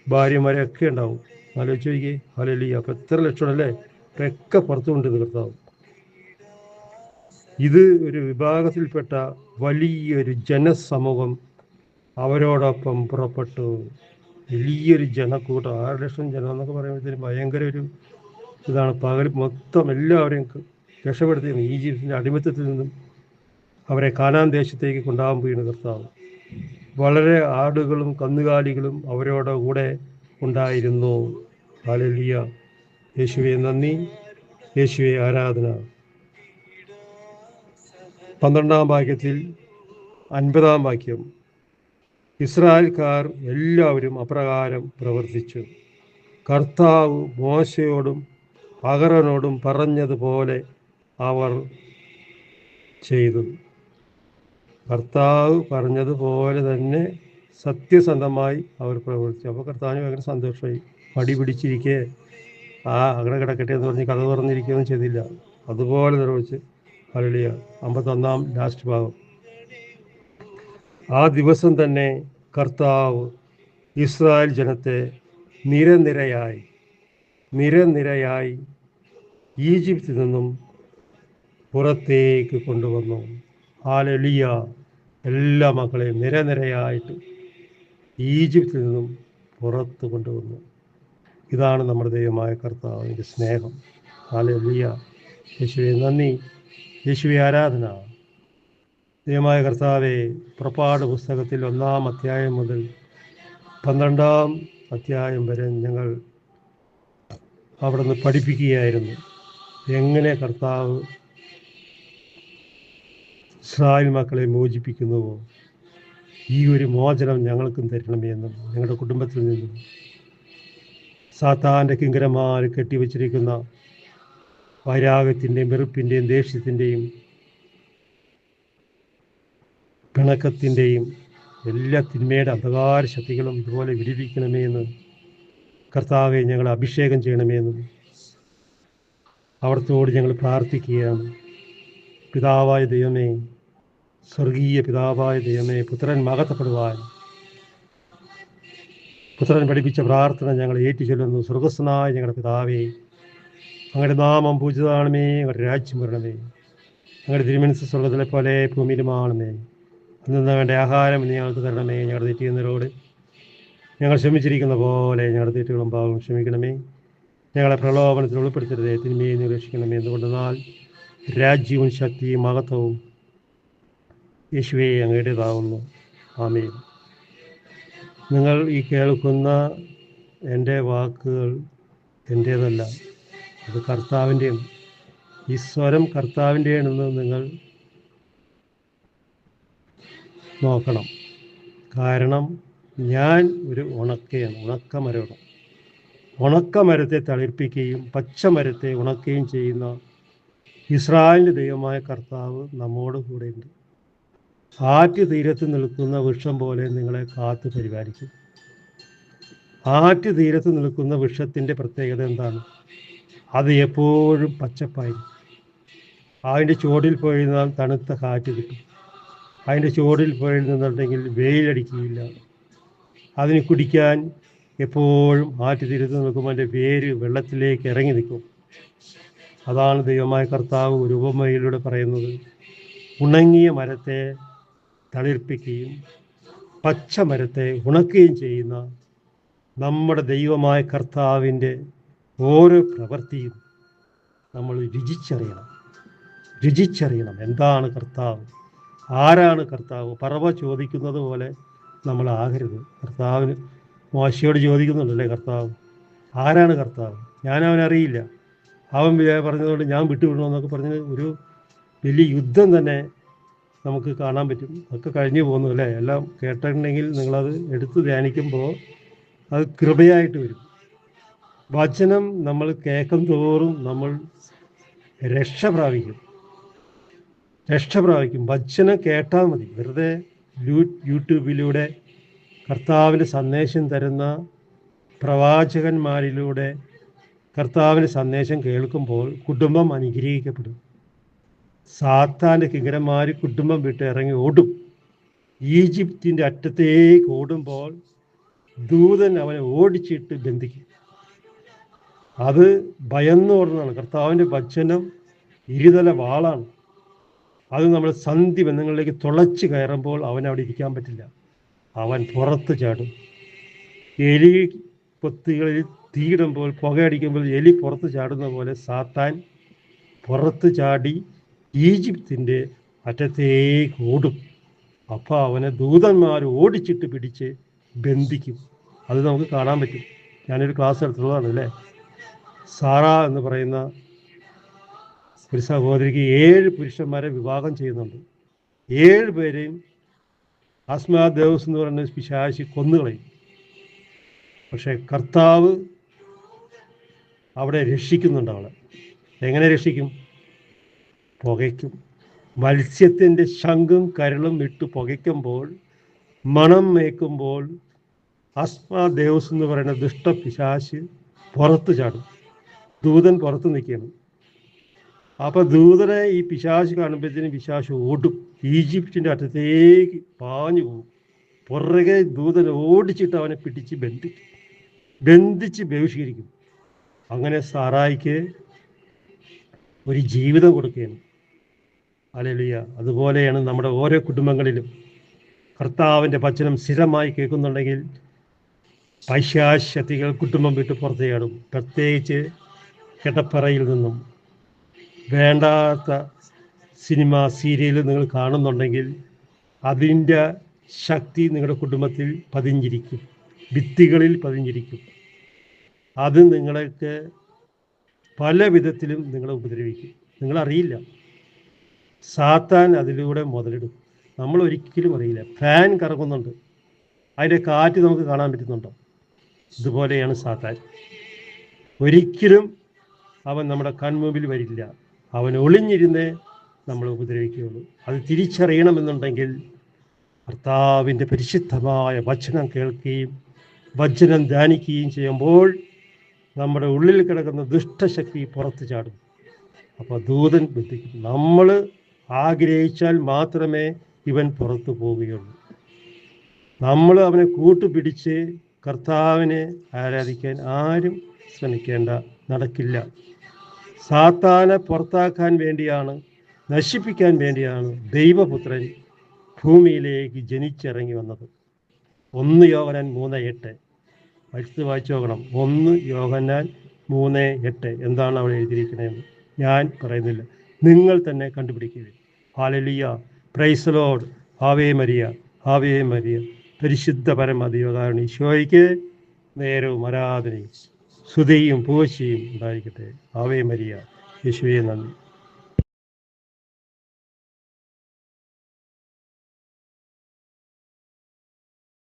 Speaker 1: ഭാര്യമാരും ഒക്കെ ഉണ്ടാവും. ആലോചിച്ച് നോക്കിയേ. ഹല്ലേലൂയ. അപ്പോൾ എത്ര ലക്ഷണമല്ലേ, ഒക്കെ പുറത്തു കൊണ്ടിരുന്നത് കർത്താവ്. ഇത് ഒരു വിഭാഗത്തിൽപ്പെട്ട വലിയൊരു ജനസമൂഹം അവരോടൊപ്പം പുറപ്പെട്ടു. വലിയൊരു ജനക്കൂട്ടം, 6 ലക്ഷം ജനം എന്നൊക്കെ പറയുമ്പോഴത്തേനും ഭയങ്കര ഒരു ഇതാണ്. പകൽ മൊത്തം എല്ലാവരെയും രക്ഷപ്പെടുത്തിയിരുന്നു. ഈജിപ്തിൻ്റെ അടിമത്തത്തിൽ നിന്നും അവരെ കാനാൻ ദേശത്തേക്ക് കൊണ്ടുപോകാൻ പോയിരുന്നു കർത്താവ്. വളരെ ആടുകളും കന്നുകാലികളും അവരോട് കൂടെ ഉണ്ടായിരുന്നു. ഹല്ലേലൂയ. യേശുവേ നന്ദി, യേശുവേ ആരാധന. 12-ാം വാക്യത്തിൽ 50-ാം വാക്യം, ഇസ്രായേൽക്കാർ എല്ലാവരും അപ്രകാരം പ്രവർത്തിച്ചു. കർത്താവ് മോശയോടും അഹരോനോടും പറഞ്ഞതുപോലെ അവർ ചെയ്തു. കർത്താവ് പറഞ്ഞതുപോലെ തന്നെ സത്യസന്ധമായി അവർ പ്രവർത്തിച്ചു. അപ്പോൾ കർത്താവിന് ഭയങ്കര സന്തോഷമായി. മടി പിടിച്ചിരിക്കെ അങ്ങനെ കിടക്കട്ടെ എന്ന് പറഞ്ഞ് കഥ തുറന്നിരിക്കുകയൊന്നും ചെയ്തില്ല. അതുപോലെ നിർവഹിച്ച്. ഹല്ലേലൂയ. 51-ാം ലാസ്റ്റ് ഭാഗം. ആ ദിവസം തന്നെ കർത്താവ് ഇസ്രായേൽ ജനത്തെ നിരനിരയായി ഈജിപ്തിൽ നിന്നും പുറത്തേക്ക് കൊണ്ടുവന്നു. ഹല്ലേലൂയ. എല്ലാ മക്കളെയും നിരനിരയായിട്ട് ഈജിപ്തിൽ നിന്നും പുറത്ത് കൊണ്ടുവന്നു. ഇതാണ് നമ്മുടെ ദൈവമായ കർത്താവിൻ്റെ സ്നേഹം. ഹല്ലേലൂയ. യേശുവേ നന്ദി, യേശുവേ ആരാധന. ദൈവമായ കർത്താവെ, പുറപ്പാട് പുസ്തകത്തിൽ 1-ാം അധ്യായം മുതൽ 12-ാം അധ്യായം വരെ ഞങ്ങൾ അവിടെ നിന്ന് പഠിപ്പിക്കുകയായിരുന്നു. എങ്ങനെ കർത്താവ് ഇസ്രായേൽ മക്കളെ മോചിപ്പിക്കുന്നുവോ, ഈ ഒരു മോചനം ഞങ്ങൾക്കും തരണമേ എന്നും ഞങ്ങളുടെ കുടുംബത്തിൽ നിന്നും സാത്താൻ്റെ കിങ്കരന്മാർ കെട്ടിവെച്ചിരിക്കുന്ന വൈരാഗ്യത്തിൻ്റെയും വെറുപ്പിൻ്റെയും ദേഷ്യത്തിൻ്റെയും പിണക്കത്തിൻ്റെയും എല്ലാ തിന്മയുടെ അന്ധകാര ശക്തികളും ഇതുപോലെ വിടിവിക്കണമേ എന്ന് കർത്താവെ ഞങ്ങൾ അഭിഷേകം ചെയ്യണമേ എന്നും അവിടത്തോട് ഞങ്ങൾ പ്രാർത്ഥിക്കുകയാണ്. പിതാവായ ദൈവമേ, സ്വർഗീയ പിതാവായ ദൈവമേ, പുത്രൻ മഹത്വപ്പെടുവാൻ പുത്രൻ പഠിപ്പിച്ച പ്രാർത്ഥന ഞങ്ങൾ ഏറ്റുചൊല്ലുന്നു. സ്വർഗസ്ഥനായ ഞങ്ങളുടെ പിതാവേ, അങ്ങയുടെ നാമം പൂജിതമാണമേ, അങ്ങയുടെ രാജ്യം വരണമേ, അങ്ങയുടെ തിരുമനസ്സ് സ്വർഗത്തിലെ പോലെ ഭൂമിയിലുമാണമേ. അന്ന് വേണ്ട ആഹാരം ഇന്ന് ഞങ്ങൾക്ക് തരണമേ. ഞങ്ങളുടെ തെറ്റിയുന്നവരോട് ഞങ്ങൾ ക്ഷമിച്ചിരിക്കുന്ന പോലെ ഞങ്ങളുടെ തെറ്റുകളും പാവങ്ങളും ക്ഷമിക്കണമേ. ഞങ്ങളെ പ്രലോഭനത്തിൽ ഉൾപ്പെടുത്തരുതേ, തിന്മയെ നിരീക്ഷിക്കണമേ. എന്തുകൊണ്ടെന്നാൽ രാജ്യവും ശക്തിയും മഹത്വവും യേശുവേ അങ്ങയുടേതാവുന്നു. ആമേൻ. നിങ്ങൾ ഈ കേൾക്കുന്ന എൻ്റെ വാക്കുകൾ എൻ്റേതല്ല, അത് കർത്താവിൻ്റെയാണ്. ഈ സ്വരം കർത്താവിൻ്റെയാണെന്ന് നിങ്ങൾ നോക്കണം. കാരണം ഞാൻ ഒരു ഉണക്കമരമാണ്. ഉണക്കമരത്തെ തളിർപ്പിക്കുകയും പച്ചമരത്തെ ഉണക്കുകയും ചെയ്യുന്ന ഇസ്രായേലിൻ്റെ ദൈവമായ കർത്താവ് നമ്മോട് കൂടെയുണ്ട്. ആറ്റ് തീരത്ത് നിൽക്കുന്ന വൃക്ഷം പോലെ നിങ്ങളെ കാത്തു പരിപാലിക്കും. ആറ്റ് തീരത്ത് നിൽക്കുന്ന വൃക്ഷത്തിൻ്റെ പ്രത്യേകത എന്താണ്? അത് എപ്പോഴും പച്ചപ്പായിരിക്കും. അതിൻ്റെ ചുവടിൽ പോയി നിന്നാൽ തണുത്ത കാറ്റ് കിട്ടും. അതിൻ്റെ ചുവടിൽ പോയി നിന്നിട്ടുണ്ടെങ്കിൽ വെയിലടിക്കുകയില്ല. അതിന് കുടിക്കാൻ എപ്പോഴും ആറ്റ് തീരത്ത് നിൽക്കുമ്പോൾ അതിൻ്റെ വേര് വെള്ളത്തിലേക്ക് ഇറങ്ങി നിൽക്കും. അതാണ് ദൈവമായ കർത്താവ് ഒരു ഉപമയിലൂടെ പറയുന്നത്. ഉണങ്ങിയ മരത്തെ തളിർപ്പിക്കുകയും പച്ചമരത്തെ ഉണക്കുകയും ചെയ്യുന്ന നമ്മുടെ ദൈവമായ കർത്താവിൻ്റെ ഓരോ പ്രവൃത്തിയും നമ്മൾ രുചിച്ചറിയണം. എന്താണ് കർത്താവ്, ആരാണ് കർത്താവ്? പറവ ചോദിക്കുന്നത് പോലെ നമ്മൾ ആകരുത്. കർത്താവിന് മോശയോട് ചോദിക്കുന്നുണ്ടല്ലേ കർത്താവ്, ആരാണ് കർത്താവ്? ഞാനവനറിയില്ല, അവൻ പറഞ്ഞതുകൊണ്ട് ഞാൻ വിട്ടുവിടണമെന്നൊക്കെ പറഞ്ഞ് ഒരു വലിയ യുദ്ധം തന്നെ നമുക്ക് കാണാൻ പറ്റും. ഒക്കെ കഴിഞ്ഞു പോകുന്നു അല്ലേ? എല്ലാം കേട്ടിട്ടുണ്ടെങ്കിൽ നിങ്ങളത് എടുത്ത് ധ്യാനിക്കുമ്പോൾ അത് കൃപയായിട്ട് വരും. വചനം നമ്മൾ കേൾക്കും തോറും നമ്മൾ രക്ഷ പ്രാപിക്കും. വചനം കേട്ടാൽ മതി. വെറുതെ യൂട്യൂബിലൂടെ കർത്താവിൻ്റെ സന്ദേശം തരുന്ന പ്രവാചകന്മാരിലൂടെ കർത്താവിൻ്റെ സന്ദേശം കേൾക്കുമ്പോൾ കുടുംബം അനുഗ്രഹിക്കപ്പെടും. സാത്താൻ്റെ കിങ്കരന്മാർ കുടുംബം വിട്ട് ഇറങ്ങി ഓടും. ഈജിപ്തിൻ്റെ അറ്റത്തേക്ക് ഓടുമ്പോൾ ദൂതൻ അവനെ ഓടിച്ചിട്ട് ബന്ധിക്കും. അത് ഭയന്ന് ഓടുന്നതാണ്. കർത്താവിൻ്റെ വചനം ഇരുതല വാളാണ്. അത് നമ്മൾ സന്ധി ബന്ധങ്ങളിലേക്ക് തുളച്ച് കയറുമ്പോൾ അവനവിടെ ഇരിക്കാൻ പറ്റില്ല. അവൻ പുറത്ത് ചാടും. എലി പൊത്തുകളിൽ തീയിടുമ്പോൾ, പുകയടിക്കുമ്പോൾ എലി പുറത്ത് ചാടുന്ന പോലെ സാത്താൻ പുറത്ത് ചാടി ഈജിപ്തിൻ്റെ അറ്റത്തേക്ക് ഓടും. അപ്പോൾ അവനെ ദൂതന്മാർ ഓടിച്ചിട്ട് പിടിച്ച് ബന്ധിക്കും. അത് നമുക്ക് കാണാൻ പറ്റും. ഞാനൊരു ക്ലാസ് എടുത്തുള്ളതാണ് അല്ലേ. സാറ എന്ന് പറയുന്ന ഒരു സഹോദരിക്ക് 7 പുരുഷന്മാരെ വിവാഹം ചെയ്യുന്നുണ്ട്. 7 പേരെയും ആസ്മാദേവസ് എന്ന് പറയുന്ന പിശാചി കൊന്നുകളയും. പക്ഷെ കർത്താവ് അവിടെ രക്ഷിക്കുന്നുണ്ട്. അവളെ എങ്ങനെ രക്ഷിക്കും? പുകയ്ക്കും. മത്സ്യത്തിൻ്റെ ശംഖും കരളും ഇട്ട് പുകയ്ക്കുമ്പോൾ, മണം മേക്കുമ്പോൾ ആസ്മാദേവസ് എന്ന് പറയുന്ന ദുഷ്ടപിശാച് പുറത്ത് ചാടും. ദൂതൻ പുറത്ത് നിൽക്കണം. അപ്പോൾ ദൂതനെ ഈ പിശാച് കാണുമ്പോഴത്തേനും പിശാച് ഓടും. ഈജിപ്തിൻ്റെ അറ്റത്തേക്ക് പാഞ്ഞു പോകും. പുറകെ ദൂതൻ ഓടിച്ചിട്ട് അവനെ പിടിച്ച് ബന്ധിച്ച് ബഹിഷ്കരിക്കും. അങ്ങനെ സാറായിക്ക് ഒരു ജീവിതം കൊടുക്കുകയാണ്. ഹല്ലേലൂയ. അതുപോലെയാണ് നമ്മുടെ ഓരോ കുടുംബങ്ങളിലും കർത്താവിൻ്റെ വചനം സ്ഥിരമായി കേൾക്കുന്നുണ്ടെങ്കിൽ പൈശാചികൾ കുടുംബം വിട്ട് പുറത്തേടും. പ്രത്യേകിച്ച് കിടപ്പറയിൽ നിന്നും വേണ്ടാത്ത സിനിമ സീരിയൽ നിങ്ങൾ കാണുന്നുണ്ടെങ്കിൽ അതിൻ്റെ ശക്തി നിങ്ങളുടെ കുടുംബത്തിൽ പതിഞ്ഞിരിക്കും, ഭിത്തികളിൽ പതിഞ്ഞിരിക്കും. അത് നിങ്ങൾക്ക് പല വിധത്തിലും നിങ്ങളെ ഉപദ്രവിക്കും. നിങ്ങളറിയില്ല. സാത്താൻ അതിലൂടെ മുതലെടുക്കും. നമ്മൾ ഒരിക്കലും അറിയില്ല. ഫാൻ കറങ്ങുന്നുണ്ട്, അതിൻ്റെ കാറ്റ് നമുക്ക് കാണാൻ പറ്റുന്നുണ്ടോ? ഇതുപോലെയാണ് സാത്താൻ. ഒരിക്കലും അവൻ നമ്മുടെ കൺമുമ്പിൽ വരില്ല. അവൻ ഒളിഞ്ഞിരുന്നേ നമ്മളെ ഉപദ്രവിക്കുകയുള്ളൂ. അത് തിരിച്ചറിയണമെന്നുണ്ടെങ്കിൽ കർത്താവിൻ്റെ പരിശുദ്ധമായ വചനം കേൾക്കുകയും വചനം ധ്യാനിക്കുകയും ചെയ്യുമ്പോൾ നമ്മുടെ ഉള്ളിൽ കിടക്കുന്ന ദുഷ്ടശക്തി പുറത്ത് ചാടും. അപ്പോൾ ദൂതൻ ബന്ധിക്കും. നമ്മൾ ആഗ്രഹിച്ചാൽ മാത്രമേ ഇവൻ പുറത്തു പോവുകയുള്ളൂ. നമ്മൾ അവനെ കൂട്ടുപിടിച്ച് കർത്താവിനെ ആരാധിക്കാൻ ആരും ശ്രമിക്കേണ്ട, നടക്കില്ല. സാത്താനെ പുറത്താക്കാൻ വേണ്ടിയാണ്, നശിപ്പിക്കാൻ വേണ്ടിയാണ് ദൈവപുത്രൻ ഭൂമിയിലേക്ക് ജനിച്ചിറങ്ങി വന്നത്. 1 യോഹന്നാൻ 3:8 വായിച്ചു നോക്കണം. 1 യോഹന്നാൻ 3:8 എന്താണ് അവിടെ എഴുതിയിരിക്കണതെന്ന് ഞാൻ പറയുന്നില്ല, നിങ്ങൾ തന്നെ കണ്ടുപിടിക്കുക. Hallelujah, praise the Lord, Ave Maria, Ave Maria. പരിശുദ്ധ പരമദിവകാരുണ്യ ഈശോയ്ക്ക് നേരവും ആരാധനയും സ്തുതിയും പൂഴ്ചയും ഉണ്ടായിരിക്കട്ടെ. Ave Maria. യേശുവേ നന്ദി.